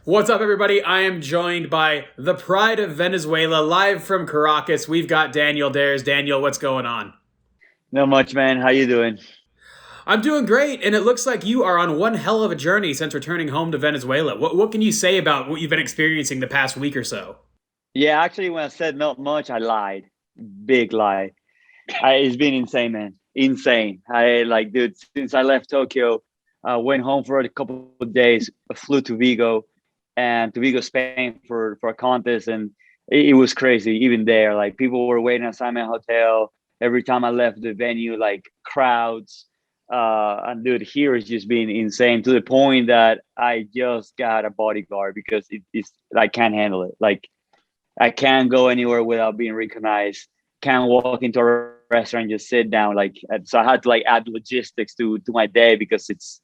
What's up, everybody? I am joined by the pride of Venezuela, live from Caracas. We've got Daniel Dhers. Daniel, what's going on? Not much, man. How you doing? I'm doing great, and it looks like you are on one hell of a journey since returning home to Venezuela. What can you say about what you've been experiencing the past week or so? Yeah, actually, when I said not much, I lied. Big lie. It's been insane, man. Insane. Dude, since I left Tokyo, went home for a couple of days, flew to Vigo and to Vigo, Spain for a contest. And it was crazy. Even there, like people were waiting outside my hotel. Every time I left the venue, like crowds. And dude, here it's just been insane to the point that I just got a bodyguard because it's I can't handle it. Like I can't go anywhere without being recognized. Can't walk into a restaurant and just sit down. So I had to like add logistics to my day because it's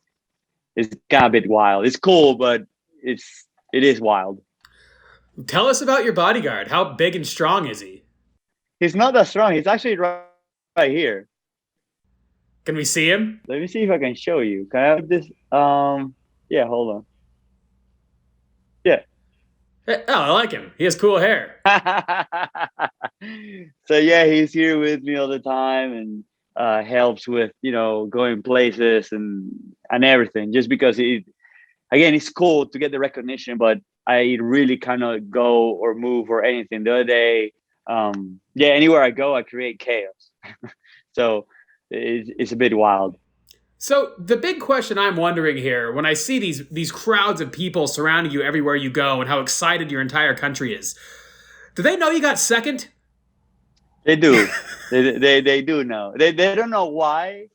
kind of a bit wild. It's cool, but it is wild. Tell us about your bodyguard. How big and strong is he? He's not that strong. He's actually right here. Can we see him? Let me see if I can show you. Can I have this? Yeah, hold Oh, I like him. He has cool hair. on. So yeah, he's here with me all the time and helps with going places and everything. Just because again, it's cool to get the recognition, but I really cannot go or move or anything. The other day, yeah, anywhere I go, I create chaos. So it's a bit wild. So the big question I'm wondering here, when I see these crowds of people surrounding you everywhere you go, and how excited your entire country is, do they know you got second? They do. They do know. They don't know why,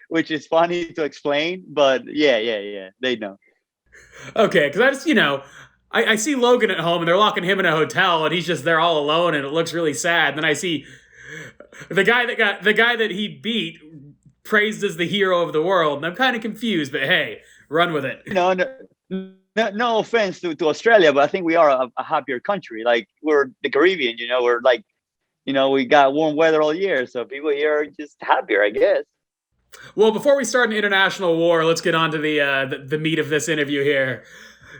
which is funny to explain, but yeah. They know. Okay, because I just I see Logan at home and they're locking him in a hotel and he's just there all alone and it looks really sad. Then I see the guy that he beat praised as the hero of the world, and I'm kind of confused. But hey, run with it. No offense to Australia, but I think we are a happier country. Like we're the Caribbean, we're like, we got warm weather all year, so people here are just happier, I guess. Well, before we start an international war, let's get on to the meat of this interview here.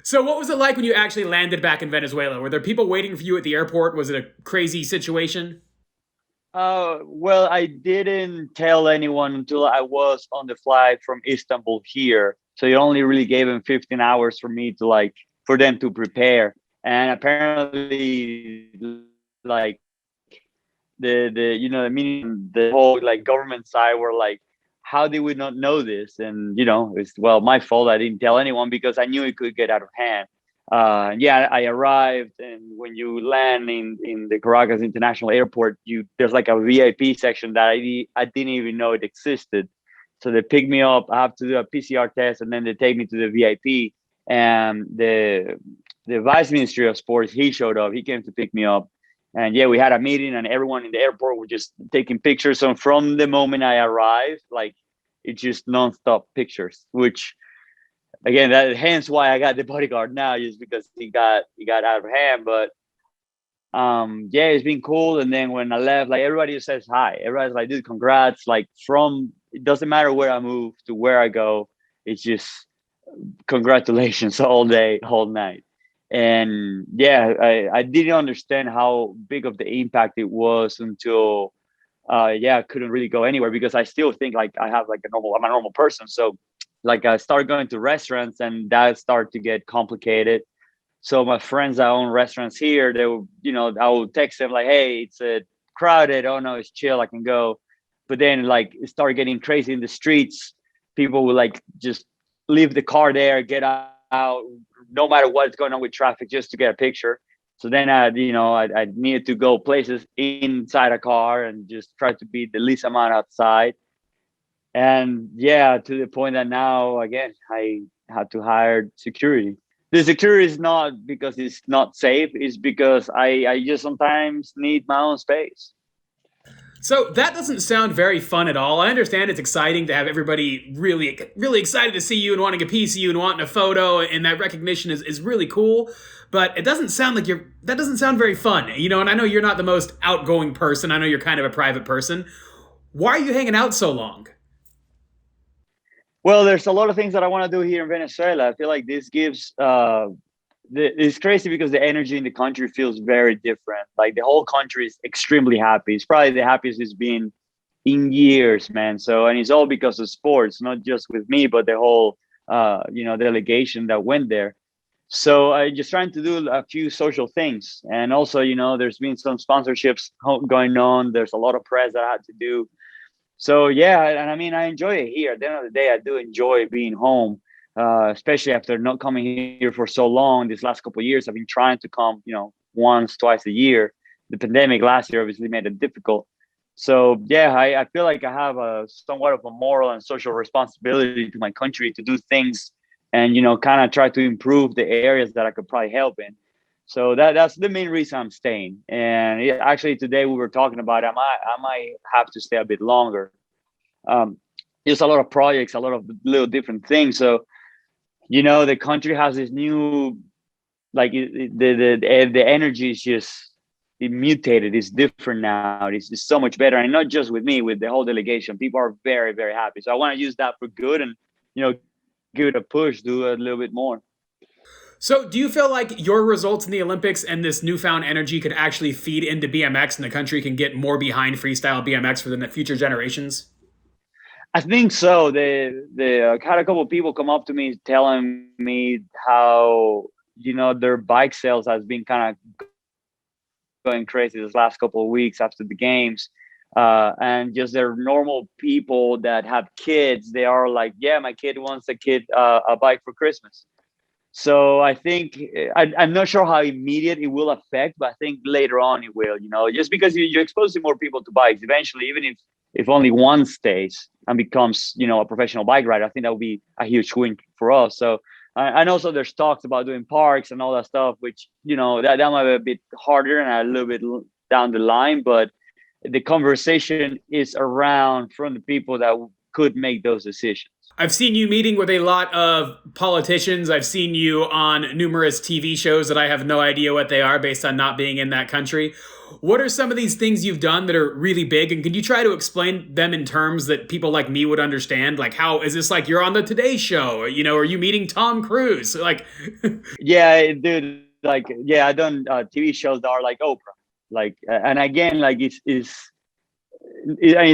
So, what was it like when you actually landed back in Venezuela? Were there people waiting for you at the airport? Was it a crazy situation? Well, I didn't tell anyone until I was on the flight from Istanbul here. So it only really gave them 15 hours for me to for them to prepare. And apparently, like the whole like government side were like, how did we not know this? And it's well my fault. I didn't tell anyone because I knew it could get out of hand. Yeah, I arrived, and when you land in the Caracas International Airport, there's like a VIP section that I didn't even know it existed. So they pick me up. I have to do a PCR test, and then they take me to the VIP. And the vice ministry of sports, he showed up. He came to pick me up, and yeah, we had a meeting, and everyone in the airport were just taking pictures. So from the moment I arrived, like it's just nonstop pictures, which again, that hence why I got the bodyguard now, just because he got out of hand. But yeah, it's been cool. And then when I left, like everybody just says hi. Everybody's like, dude, congrats. Like it doesn't matter where I move to where I go, it's just congratulations all day, whole night. And yeah, I didn't understand how big of the impact it was until yeah, I couldn't really go anywhere because I still think like I'm a normal person. So like I started going to restaurants and that started to get complicated. So my friends that own restaurants here, they will, I will text them like, hey, it's crowded. Oh no, it's chill. I can go. But then like it started getting crazy in the streets. People will like just leave the car there, get out, no matter what's going on with traffic, just to get a picture. So then I needed to go places inside a car and just try to be the least amount outside. And yeah, to the point that now again I had to hire security. The security is not because it's not safe, it's because I just sometimes need my own space. So that doesn't sound very fun at all. I understand it's exciting to have everybody really, really excited to see you and wanting a piece of you and wanting a photo, and that recognition is really cool. But it doesn't sound like that doesn't sound very fun, And I know you're not the most outgoing person. I know you're kind of a private person. Why are you hanging out so long? Well, there's a lot of things that I want to do here in Venezuela. I feel like this gives it's crazy because the energy in the country feels very different. Like the whole country is extremely happy. It's probably the happiest it's been in years, man. So, and it's all because of sports, not just with me, but the whole, delegation that went there. So I just trying to do a few social things, and also, there's been some sponsorships going on. There's a lot of press that I had to do. So yeah, and I mean, I enjoy it here. At the end of the day, I do enjoy being home, especially after not coming here for so long. These last couple of years, I've been trying to come, once, twice a year. The pandemic last year obviously made it difficult. So yeah, I feel like I have a somewhat of a moral and social responsibility to my country to do things and kind of try to improve the areas that I could probably help in. So that's the main reason I'm staying. And actually today we were talking about I might have to stay a bit longer. Um, there's a lot of projects, a lot of little different things. So the country has this new, like the energy is just it mutated. It's different now. It's so much better, and not just with me, with the whole delegation. People are very, very happy. So I want to use that for good, and give it a push, do a little bit more. So, do you feel like your results in the Olympics and this newfound energy could actually feed into BMX and the country can get more behind freestyle BMX for the future generations? I think so. They had a couple of people come up to me telling me how their bike sales has been kind of going crazy this last couple of weeks after the games. And just they're normal people that have kids. They are like, yeah, my kid wants a bike for Christmas. So I think I'm not sure how immediate it will affect, but I think later on it will. Just because you're exposing more people to bikes, eventually, even if only one stays and becomes a professional bike rider, I think that would be a huge win for us. So and also there's talks about doing parks and all that stuff, which that might be a bit harder and a little bit down the line, but the conversation is around from the people that could make those decisions. I've seen you meeting with a lot of politicians. I've seen you on numerous TV shows that I have no idea what they are based on not being in that country. What are some of these things you've done that are really big? And can you try to explain them in terms that people like me would understand? Like, how is this like you're on the Today Show? Are you meeting Tom Cruise? Like, yeah, dude. Like, yeah, I done TV shows that are like Oprah. Like, and again, like it's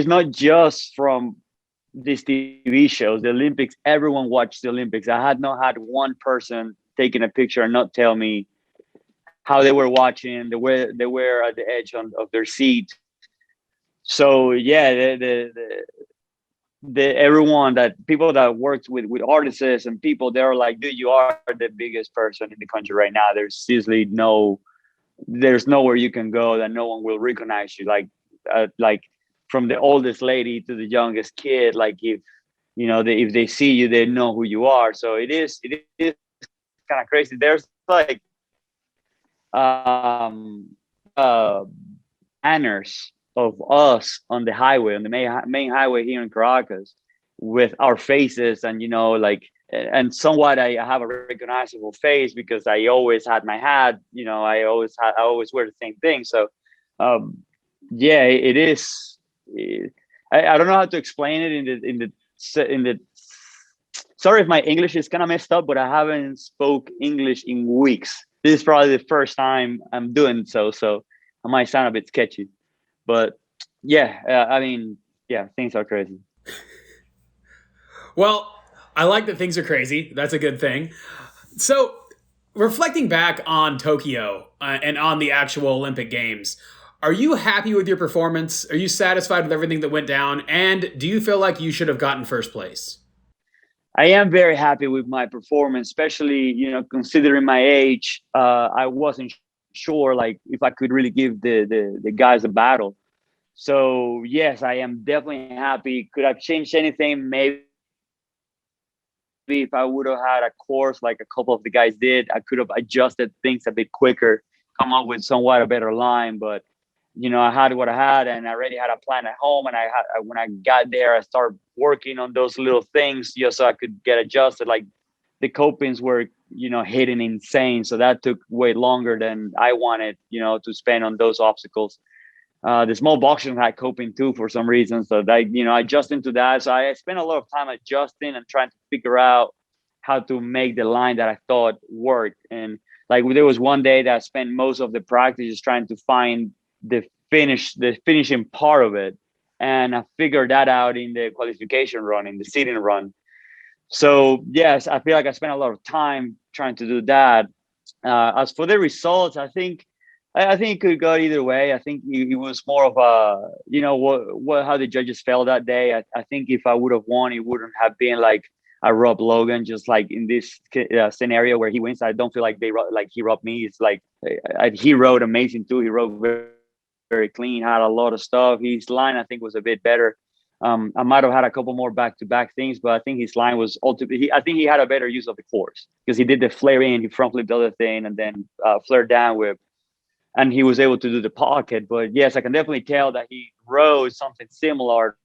not just from these TV shows, the Olympics. Everyone watched the Olympics. I had not had one person taking a picture and not tell me how they were watching, they were at the edge of their seat. So yeah, the everyone that people that worked with artists and people, they're like, dude, you are the biggest person in the country right now. There's seriously there's nowhere you can go that no one will recognize you. Like from the oldest lady to the youngest kid, like if if they see you, they know who you are. So it is kind of crazy. There's like banners of us on the highway, on the main highway here in Caracas, with our faces, and and somewhat I have a recognizable face because I always had my hat. I always wear the same thing. So yeah, it is. I don't know how to explain it in the. Sorry if my English is kind of messed up, but I haven't spoke English in weeks. This is probably the first time I'm doing so I might sound a bit sketchy, but yeah, I mean, yeah, things are crazy. well, I like that things are crazy. That's a good thing. So, reflecting back on Tokyo and on the actual Olympic Games, are you happy with your performance? Are you satisfied with everything that went down? And do you feel like you should have gotten first place? I am very happy with my performance, especially considering my age. I wasn't sure like if I could really give the guys a battle. So yes, I am definitely happy. Could have changed anything? Maybe if I would have had a course like a couple of the guys did, I could have adjusted things a bit quicker, come up with somewhat a better line. But I had what I had, and I already had a plan at home. And when I got there, I started working on those little things just so I could get adjusted. Like the copings were, hitting insane, so that took way longer than I wanted, to spend on those obstacles. The small boxing had coping too for some reason, so that adjusting to that. So I spent a lot of time adjusting and trying to figure out how to make the line that I thought worked. And like there was one day that I spent most of the practice just trying to find the finishing part of it, and I figured that out in the qualification run, in the seeding run. So yes, I feel like I spent a lot of time trying to do that. As for the results, I think it could go either way. I think it was more of a, you know, what how the judges felt that day. I think if I would have won, it wouldn't have been like a Rob Logan, just like in this scenario where he wins. I don't feel like he robbed me. It's like he rode amazing too. He rode very, very clean, had a lot of stuff. His line I think was a bit better. I might have had a couple more back-to-back things, but I think his line was ultimately. I think he had a better use of the course because he did the flare in, he front flipped the other thing, and then flared down whip, and he was able to do the pocket. But yes, I can definitely tell that he rode something similar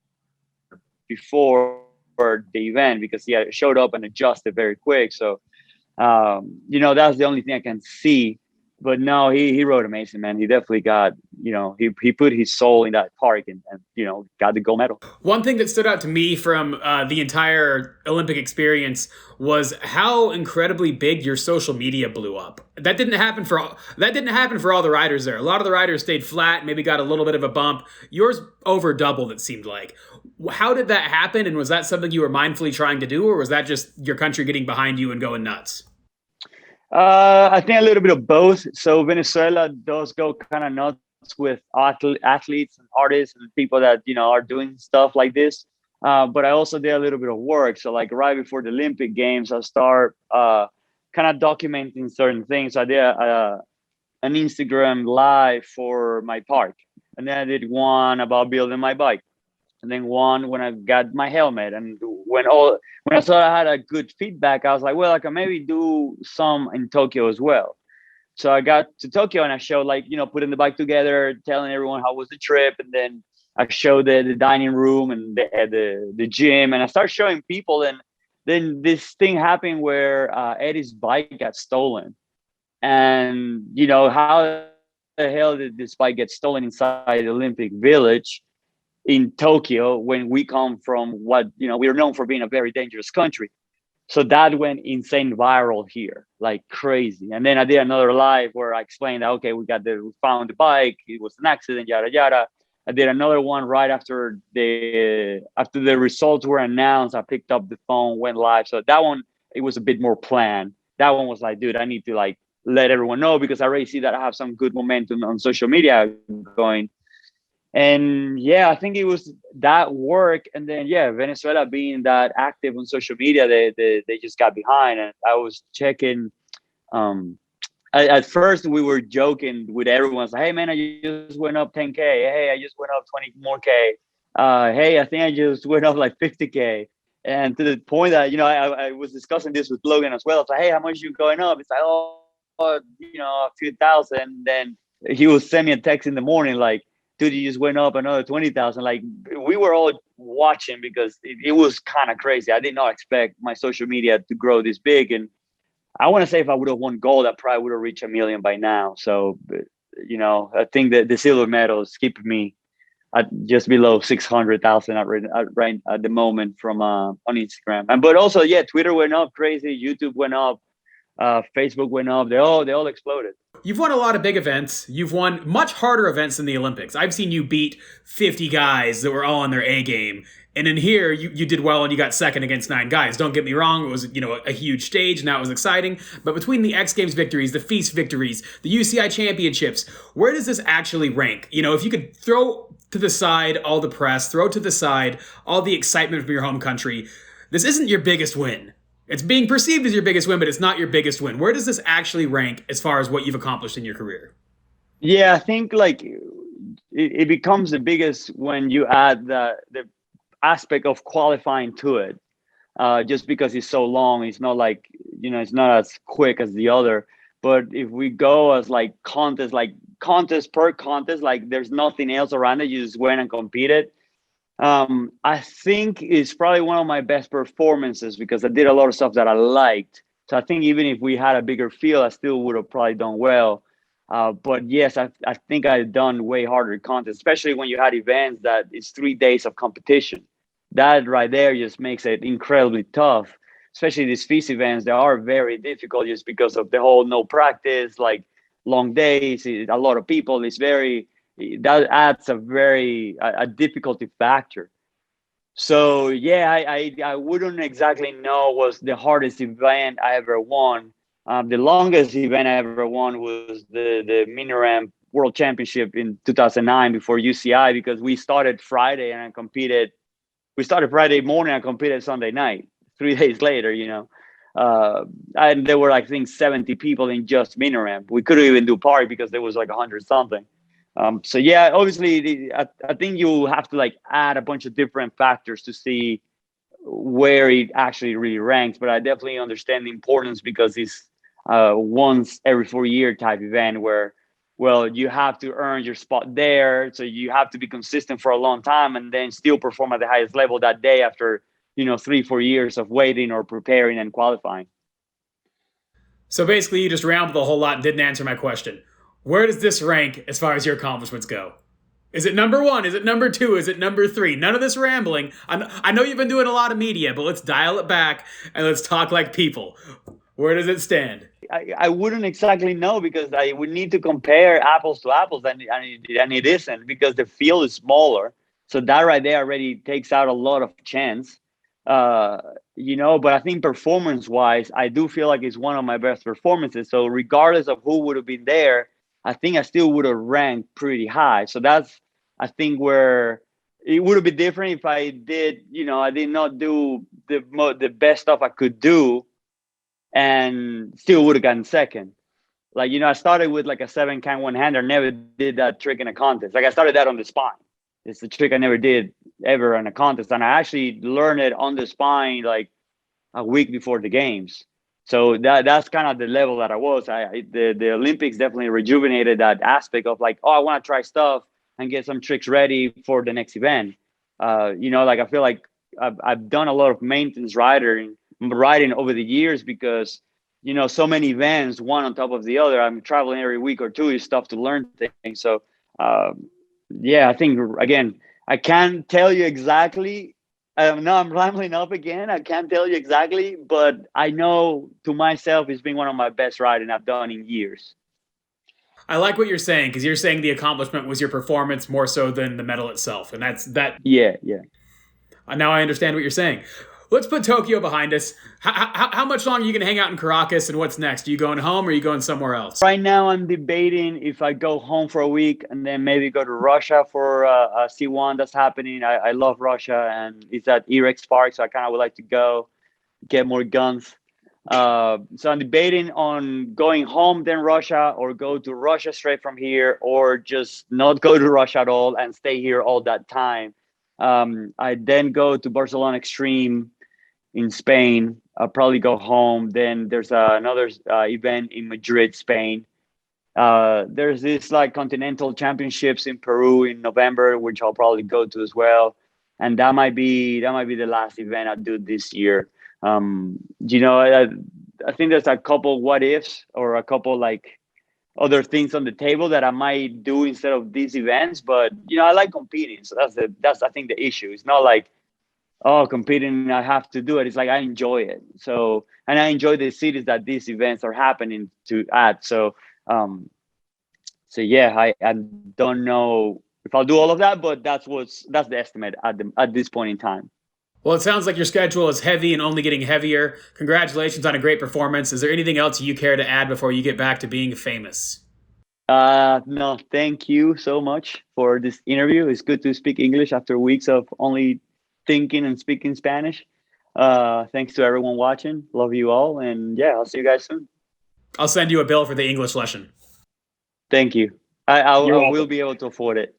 before the event because he had showed up and adjusted very quick. So, you know, that's the only thing I can see. But no, he rode amazing, man. He definitely got, you know, he put his soul in that park and you know, got the gold medal. One thing that stood out to me from the entire Olympic experience was how incredibly big your social media blew up. That didn't happen for all the riders there. A lot of the riders stayed flat, maybe got a little bit of a bump. Yours over doubled, it seemed like. How did that happen, and was that something you were mindfully trying to do, or was that just your country getting behind you and going nuts? I think a little bit of both. So Venezuela does go kind of nuts with athletes and artists and people that, you know, are doing stuff like this. But I also did a little bit of work. So like right before the Olympic Games, I start kind of documenting certain things. So I did an Instagram live for my park, and then I did one about building my bike, and then one when I got my helmet. And when I saw I had a good feedback, I was like, well, I can maybe do some in Tokyo as well. So I got to Tokyo and I showed, like, you know, putting the bike together, telling everyone how was the trip, and then I showed the dining room and the gym, and I started showing people. And then this thing happened where Eddie's bike got stolen, and you know, how the hell did this bike get stolen inside the Olympic Village in Tokyo when we come from what, you know, we're known for being a very dangerous country? So that went insane viral here, like crazy. And then I did another live where I explained that, okay, we found the bike, it was an accident, yada yada. I did another one right after the results were announced. I picked up the phone, went live. So that one, it was a bit more planned. That one was like, dude, I need to like let everyone know because I already see that I have some good momentum on social media going. And yeah, I think it was that work. And then, yeah, Venezuela being that active on social media, they just got behind. And I was checking. At first, we were joking with everyone. Like, hey, man, I just went up 10K. Hey, I just went up 20 more K. Hey, I think I just went up like 50K. And to the point that, you know, I was discussing this with Logan as well. It's like, hey, how much you going up? It's like, oh, you know, a few thousand. Then he will send me a text in the morning like, dude, you just went up another 20,000. Like, we were all watching because it was kind of crazy. I did not expect my social media to grow this big. And I want to say if I would have won gold, I probably would have reached 1 million by now. So, you know, I think that the silver medal is keeping me at just below 600,000 right at the moment from on Instagram. But also, yeah, Twitter went up crazy. YouTube went up. Facebook went up. They all exploded. You've won a lot of big events. You've won much harder events than the Olympics. I've seen you beat 50 guys that were all on their A game. And in here, you did well and you got second against 9 guys. Don't get me wrong, it was, you know, a huge stage and that was exciting. But between the X Games victories, the Feast victories, the UCI Championships, where does this actually rank? You know, if you could throw to the side all the press, throw to the side all the excitement from your home country, this isn't your biggest win. It's being perceived as your biggest win, but it's not your biggest win. Where does this actually rank as far as what you've accomplished in your career? Yeah, I think like it becomes the biggest when you add the aspect of qualifying to it. Just because it's so long, it's not like, you know, it's not as quick as the other. But if we go as like contest per contest, like there's nothing else around it, you just went and competed. I think it's probably one of my best performances because I did a lot of stuff that I liked. So I think even if we had a bigger field, I still would have probably done well. But yes, I think I've done way harder contests, especially when you had events that it's 3 days of competition. That right there just makes it incredibly tough. especially these feast events, they are very difficult just because of the whole no practice, like long days, a lot of people. That adds a difficulty factor. So yeah, I wouldn't exactly know was the hardest event I ever won. The longest event I ever won was the mini ramp World Championship in 2009 before UCI, because we started Friday and I competed. We started Friday morning. I competed Sunday night. 3 days later, and there were, I think, 70 people in just mini ramp. We couldn't even do party because there was like 100 something. So yeah, obviously, I think you have to like add a bunch of different factors to see where it actually really ranks. But I definitely understand the importance, because it's once every 4 year type event where, well, you have to earn your spot there. So you have to be consistent for a long time and then still perform at the highest level that day after 3-4 years of waiting or preparing and qualifying. So basically, you just rambled a whole lot and didn't answer my question. Where does this rank as far as your accomplishments go? Is it number one? Is it number two? Is it number three? None of this rambling. I know you've been doing a lot of media, but let's dial it back and let's talk like people. Where does it stand? I wouldn't exactly know, because I would need to compare apples to apples, and it isn't, because the field is smaller. So that right there already takes out a lot of chance. But I think performance-wise, I do feel like it's one of my best performances. So regardless of who would have been there, I think I still would have ranked pretty high. So that's, I think, where it would have been different if I did, I did not do the best stuff I could do and still would have gotten second. Like, I started with like a 7-count one-hander, never did that trick in a contest. Like, I started that on the spine. It's the trick I never did ever in a contest. And I actually learned it on the spine like a week before the games. So that's kind of the level that I was. The Olympics definitely rejuvenated that aspect of like, oh, I want to try stuff and get some tricks ready for the next event. Like, I feel like I've done a lot of maintenance riding over the years, because so many events, one on top of the other. I'm traveling every week or two. Is tough to learn things. So yeah, I think, again, I can't tell you exactly. No, I'm rambling up again. I can't tell you exactly, but I know to myself it's been one of my best riding I've done in years. I like what you're saying, because you're saying the accomplishment was your performance more so than the medal itself, and that's that. Yeah. Now I understand what you're saying. Let's put Tokyo behind us. How much longer are you going to hang out in Caracas, and what's next? Are you going home or are you going somewhere else? Right now, I'm debating if I go home for a week and then maybe go to Russia for a C1 that's happening. I love Russia, and it's at Erex Park, so I kind of would like to go get more guns. So I'm debating on going home, then Russia, or go to Russia straight from here, or just not go to Russia at all and stay here all that time. I then go to Barcelona Extreme in Spain. I'll probably go home. Then there's another event in Madrid, Spain. There's this like Continental Championships in Peru in November, which I'll probably go to as well. And that might be the last event I do this year. I think there's a couple what ifs, or a couple like other things on the table that I might do instead of these events. But I like competing, so that's I think the issue. It's not like, oh, competing, I have to do it. It's like I enjoy it. So, and I enjoy the cities that these events are happening at. So yeah, I don't know if I'll do all of that, but that's the estimate at this point in time. Well, it sounds like your schedule is heavy and only getting heavier. Congratulations on a great performance. Is there anything else you care to add before you get back to being famous? No, thank you so much for this interview. It's good to speak English after weeks of only thinking and speaking Spanish. Thanks to everyone watching. Love you all. And yeah, I'll see you guys soon. I'll send you a bill for the English lesson. Thank you. I will be able to afford it.